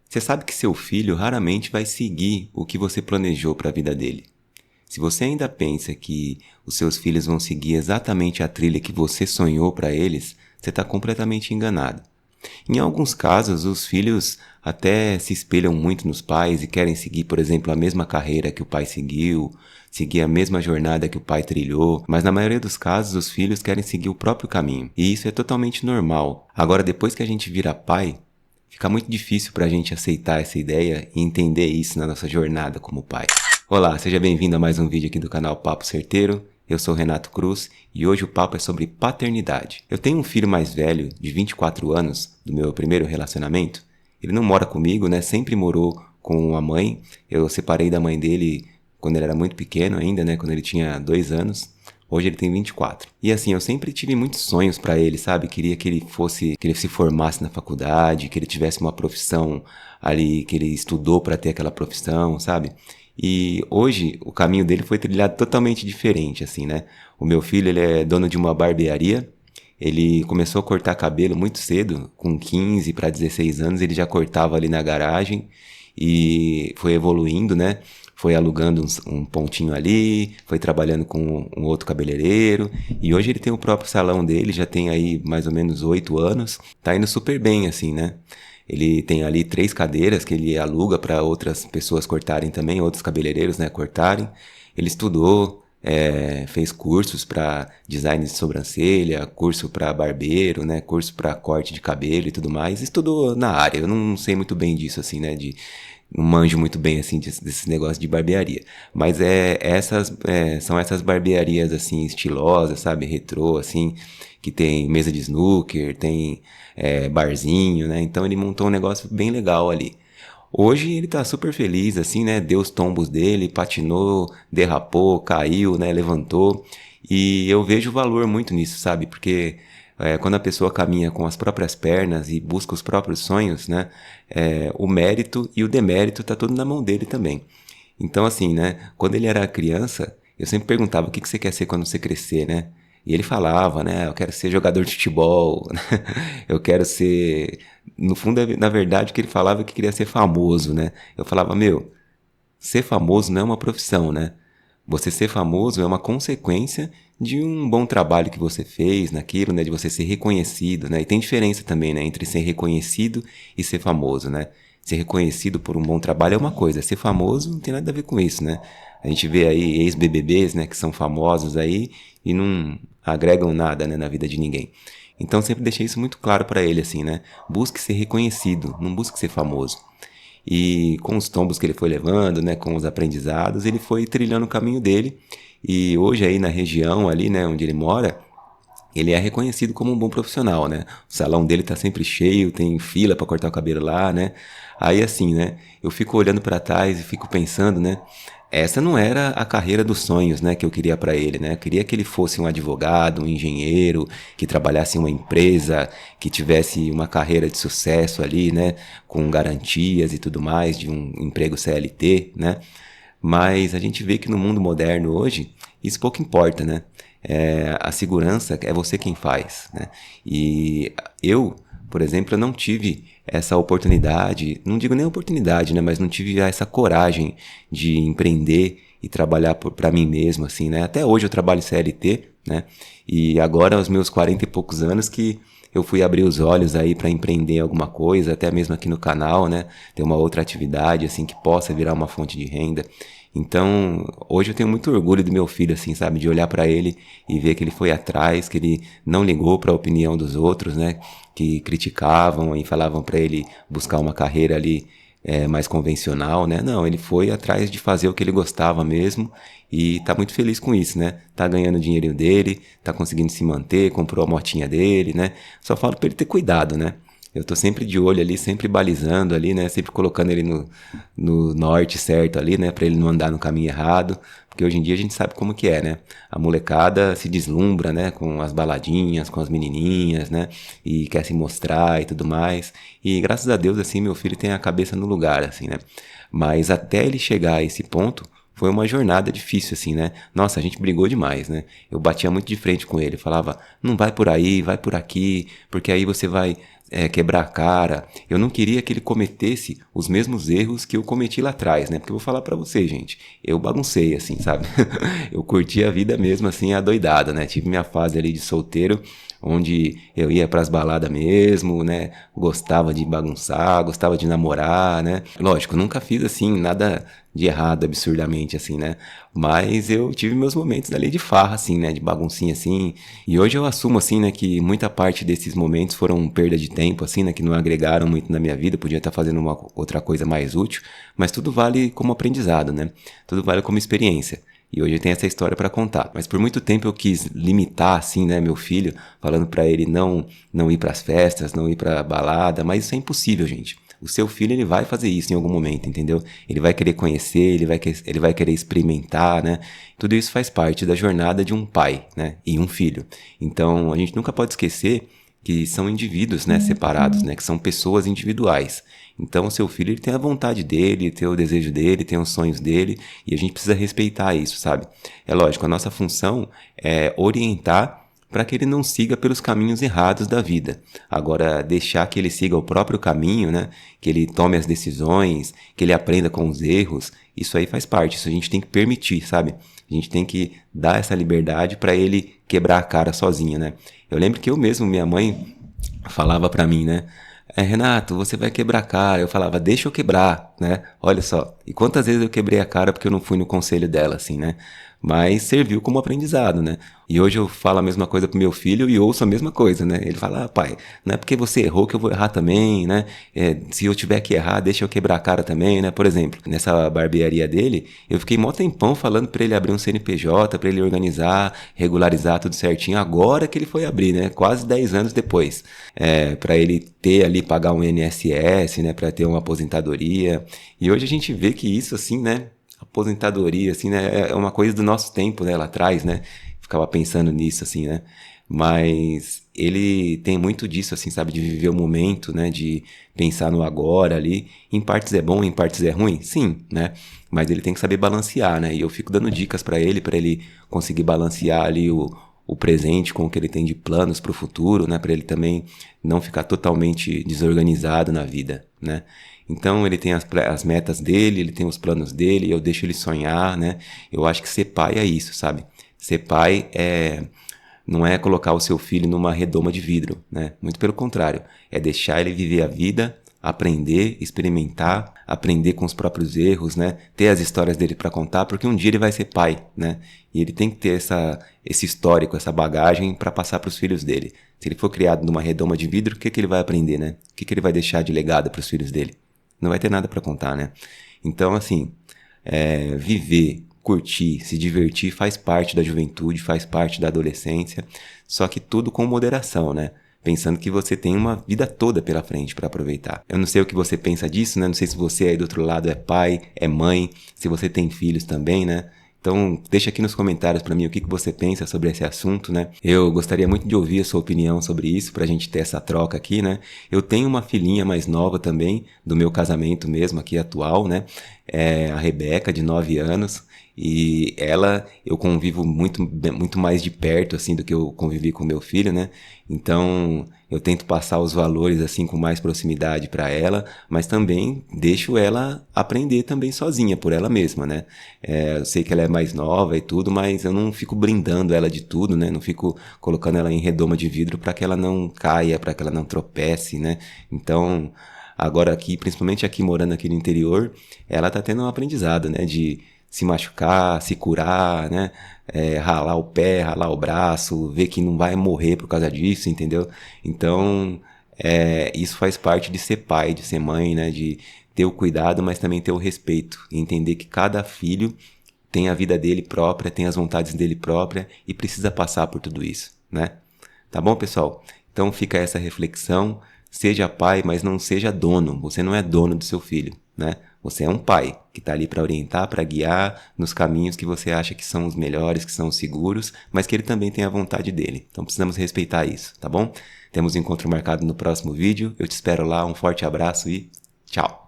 Você sabe que seu filho raramente vai seguir o que você planejou para a vida dele. Se você ainda pensa que os seus filhos vão seguir exatamente a trilha que você sonhou para eles, você está completamente enganado. Em alguns casos, os filhos até se espelham muito nos pais e querem seguir, por exemplo, a mesma carreira que o pai seguiu, seguir a mesma jornada que o pai trilhou, mas na maioria dos casos os filhos querem seguir o próprio caminho. E isso é totalmente normal. Agora, depois que a gente vira pai, fica muito difícil para a gente aceitar essa ideia e entender isso na nossa jornada como pai. Olá, seja bem-vindo a mais um vídeo aqui do canal Papo Certeiro. Eu sou Renato Cruz e hoje o papo é sobre paternidade. Eu tenho um filho mais velho, de 24 anos, do meu primeiro relacionamento. Ele não mora comigo, né? Sempre morou com a mãe. Eu separei da mãe dele quando ele era muito pequeno ainda, né? Quando ele tinha 2 anos. Hoje ele tem 24. E assim, eu sempre tive muitos sonhos pra ele, sabe? Queria que ele se formasse na faculdade, que ele tivesse uma profissão ali, que ele estudou pra ter aquela profissão, sabe? E hoje o caminho dele foi trilhado totalmente diferente, assim, né? O meu filho, ele é dono de uma barbearia. Ele começou a cortar cabelo muito cedo, com 15 para 16 anos, ele já cortava ali na garagem e foi evoluindo, né? Foi alugando um pontinho ali, foi trabalhando com um outro cabeleireiro e hoje ele tem o próprio salão dele, já tem aí mais ou menos 8 anos, tá indo super bem, assim, né? Ele tem ali 3 cadeiras que ele aluga para outras pessoas cortarem também, outros cabeleireiros, né, cortarem. Ele estudou, fez cursos para design de sobrancelha, curso para barbeiro, né, curso para corte de cabelo e tudo mais. Estudou na área, eu não sei muito bem disso, assim, né, não manjo muito bem, assim, desse negócio de barbearia. Mas são essas barbearias, assim, estilosas, sabe, retrô, assim, que tem mesa de snooker, tem barzinho, né? Então ele montou um negócio bem legal ali. Hoje ele tá super feliz, assim, né? Deu os tombos dele, patinou, derrapou, caiu, né? Levantou. E eu vejo valor muito nisso, sabe? Porque quando a pessoa caminha com as próprias pernas e busca os próprios sonhos, né? O mérito e o demérito tá tudo na mão dele também. Então, assim, né? Quando ele era criança, eu sempre perguntava o que você quer ser quando você crescer, né? E ele falava, né? Eu quero ser jogador de futebol, eu quero ser... No fundo, na verdade, o que ele falava é que queria ser famoso, né? Eu falava, meu, ser famoso não é uma profissão, né? Você ser famoso é uma consequência de um bom trabalho que você fez naquilo, né? De você ser reconhecido, né? E tem diferença também, né? Entre ser reconhecido e ser famoso, né? Ser reconhecido por um bom trabalho é uma coisa. Ser famoso não tem nada a ver com isso, né? A gente vê aí ex-BBBs, né? Que são famosos aí e não agregam nada, né? Na vida de ninguém. Então sempre deixei isso muito claro pra ele, assim, né? Busque ser reconhecido, não busque ser famoso. E com os tombos que ele foi levando, né, com os aprendizados, ele foi trilhando o caminho dele. E hoje aí na região ali, né, onde ele mora, ele é reconhecido como um bom profissional, né? O salão dele tá sempre cheio, tem fila para cortar o cabelo lá, né? Aí assim, né, eu fico olhando para trás e fico pensando, né, essa não era a carreira dos sonhos, né, que eu queria para ele, né? Eu queria que ele fosse um advogado, um engenheiro, que trabalhasse em uma empresa, que tivesse uma carreira de sucesso ali, né, com garantias e tudo mais, de um emprego CLT, né? Mas a gente vê que no mundo moderno hoje, isso pouco importa, né? A segurança é você quem faz, né? E eu, por exemplo, eu não tive essa oportunidade, não digo nem oportunidade, né? Mas não tive essa coragem de empreender e trabalhar para mim mesmo, assim, né? Até hoje eu trabalho CLT, né? E agora, aos meus 40 e poucos anos, que eu fui abrir os olhos aí para empreender alguma coisa, até mesmo aqui no canal, né? Ter uma outra atividade, assim, que possa virar uma fonte de renda. Então, hoje eu tenho muito orgulho do meu filho, assim, sabe? De olhar para ele e ver que ele foi atrás, que ele não ligou para a opinião dos outros, né? Que criticavam e falavam para ele buscar uma carreira ali mais convencional, né? Não, ele foi atrás de fazer o que ele gostava mesmo e tá muito feliz com isso, né? Tá ganhando o dinheirinho dele, tá conseguindo se manter, comprou a motinha dele, né? Só falo para ele ter cuidado, né? Eu tô sempre de olho ali, sempre balizando ali, né? Sempre colocando ele no norte certo ali, né? Pra ele não andar no caminho errado. Porque hoje em dia a gente sabe como que é, né? A molecada se deslumbra, né? Com as baladinhas, com as menininhas, né? E quer se mostrar e tudo mais. E graças a Deus, assim, meu filho tem a cabeça no lugar, assim, né? Mas até ele chegar a esse ponto, foi uma jornada difícil, assim, né? Nossa, a gente brigou demais, né? Eu batia muito de frente com ele, falava, não vai por aí, vai por aqui, porque aí você vai quebrar a cara. Eu não queria que ele cometesse os mesmos erros que eu cometi lá atrás, né? Porque eu vou falar pra você, gente, eu baguncei, assim, sabe? Eu curti a vida mesmo, assim, adoidada, né? Tive minha fase ali de solteiro, onde eu ia pras baladas mesmo, né? Gostava de bagunçar, gostava de namorar, né? Lógico, nunca fiz, assim, nada de errado absurdamente, assim, né? Mas eu tive meus momentos ali de farra, assim, né? De baguncinha, assim. E hoje eu assumo, assim, né? Que muita parte desses momentos foram perda de tempo, assim, né? Que não agregaram muito na minha vida. Podia estar fazendo uma outra coisa mais útil. Mas tudo vale como aprendizado, né? Tudo vale como experiência. E hoje eu tenho essa história pra contar. Mas por muito tempo eu quis limitar, assim, né, meu filho, falando pra ele não ir pras festas, não ir pra balada, mas isso é impossível, gente. O seu filho, ele vai fazer isso em algum momento, entendeu? Ele vai querer conhecer, ele vai querer experimentar, né? Tudo isso faz parte da jornada de um pai, né? E um filho. Então, a gente nunca pode esquecer que são indivíduos, né, separados, né, que são pessoas individuais. Então, o seu filho, ele tem a vontade dele, tem o desejo dele, tem os sonhos dele, e a gente precisa respeitar isso, sabe? É lógico, a nossa função é orientar para que ele não siga pelos caminhos errados da vida. Agora, deixar que ele siga o próprio caminho, né, que ele tome as decisões, que ele aprenda com os erros, isso aí faz parte, isso a gente tem que permitir, sabe? A gente tem que dar essa liberdade para ele quebrar a cara sozinho, né? Eu lembro que eu mesmo, minha mãe falava pra mim, né? Renato, você vai quebrar a cara. Eu falava, deixa eu quebrar, né? Olha só. E quantas vezes eu quebrei a cara porque eu não fui no conselho dela, assim, né? Mas serviu como aprendizado, né? E hoje eu falo a mesma coisa pro meu filho e ouço a mesma coisa, né? Ele fala, pai, não é porque você errou que eu vou errar também, né? Se eu tiver que errar, deixa eu quebrar a cara também, né? Por exemplo, nessa barbearia dele, eu fiquei mó tempão falando pra ele abrir um CNPJ, pra ele organizar, regularizar tudo certinho. Agora que ele foi abrir, né? Quase 10 anos depois. Pra ele ter ali, pagar um INSS, né? Pra ter uma aposentadoria. E hoje a gente vê que isso, assim, né? Aposentadoria, assim, né? É uma coisa do nosso tempo, né? Lá atrás, né? Ficava pensando nisso, assim, né? Mas ele tem muito disso, assim, sabe? De viver o momento, né? De pensar no agora ali. Em partes é bom, em partes é ruim? Sim, né? Mas ele tem que saber balancear, né? E eu fico dando dicas pra ele conseguir balancear ali o presente com o que ele tem de planos pro futuro, né? Pra ele também não ficar totalmente desorganizado na vida, né? Então ele tem as metas dele, ele tem os planos dele, eu deixo ele sonhar, né? Eu acho que ser pai é isso, sabe? Ser pai não é colocar o seu filho numa redoma de vidro, né? Muito pelo contrário, é deixar ele viver a vida, aprender, experimentar, aprender com os próprios erros, né? Ter as histórias dele para contar, porque um dia ele vai ser pai, né? E ele tem que ter esse histórico, essa bagagem para passar para os filhos dele. Se ele for criado numa redoma de vidro, o que ele vai aprender, né? O que ele vai deixar de legado para os filhos dele? Não vai ter nada para contar, né? Então, assim, viver, curtir, se divertir faz parte da juventude, faz parte da adolescência, só que tudo com moderação, né? Pensando que você tem uma vida toda pela frente para aproveitar. Eu não sei o que você pensa disso, né? Não sei se você aí do outro lado é pai, é mãe, se você tem filhos também, né? Então, deixa aqui nos comentários pra mim o que você pensa sobre esse assunto, né? Eu gostaria muito de ouvir a sua opinião sobre isso, pra gente ter essa troca aqui, né? Eu tenho uma filhinha mais nova também, do meu casamento mesmo, aqui atual, né? A Rebeca, de 9 anos. E eu convivo muito mais de perto, assim, do que eu convivi com meu filho, né? Então, eu tento passar os valores, assim, com mais proximidade para ela, mas também deixo ela aprender também sozinha, por ela mesma, né? Eu sei que ela é mais nova e tudo, mas eu não fico blindando ela de tudo, né? Não fico colocando ela em redoma de vidro para que ela não caia, para que ela não tropece, né? Então, agora aqui, principalmente aqui morando aqui no interior, ela tá tendo um aprendizado, né? De se machucar, se curar, né? Ralar o pé, ralar o braço, ver que não vai morrer por causa disso, entendeu? Então, isso faz parte de ser pai, de ser mãe, né? De ter o cuidado, mas também ter o respeito. E entender que cada filho tem a vida dele própria, tem as vontades dele própria e precisa passar por tudo isso, né? Tá bom, pessoal? Então fica essa reflexão. Seja pai, mas não seja dono. Você não é dono do seu filho, né? Você é um pai que está ali para orientar, para guiar nos caminhos que você acha que são os melhores, que são os seguros, mas que ele também tem a vontade dele. Então precisamos respeitar isso, tá bom? Temos um encontro marcado no próximo vídeo. Eu te espero lá. Um forte abraço e tchau!